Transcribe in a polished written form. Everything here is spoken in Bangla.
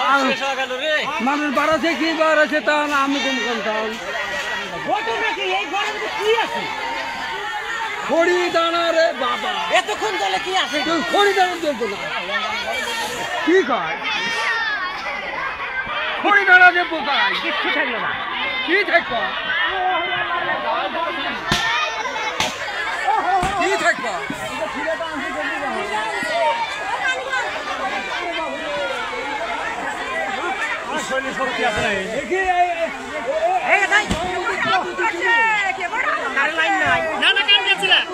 মানুষ বাড়াছে কি বাড়াছে তা না আমি কোন কোনটাম খড়ি দানা রে বাবা এতক্ষণ চলে কি আছে খড়ি দানা চলতো না কি খায় খড়ি দানা যে পোকায় কিচ্ছু থাকলো না কি থাকবা কি থাকবা শরীর শক্তি আছে না দেখি লাইন নাই না না কান গেছিল আর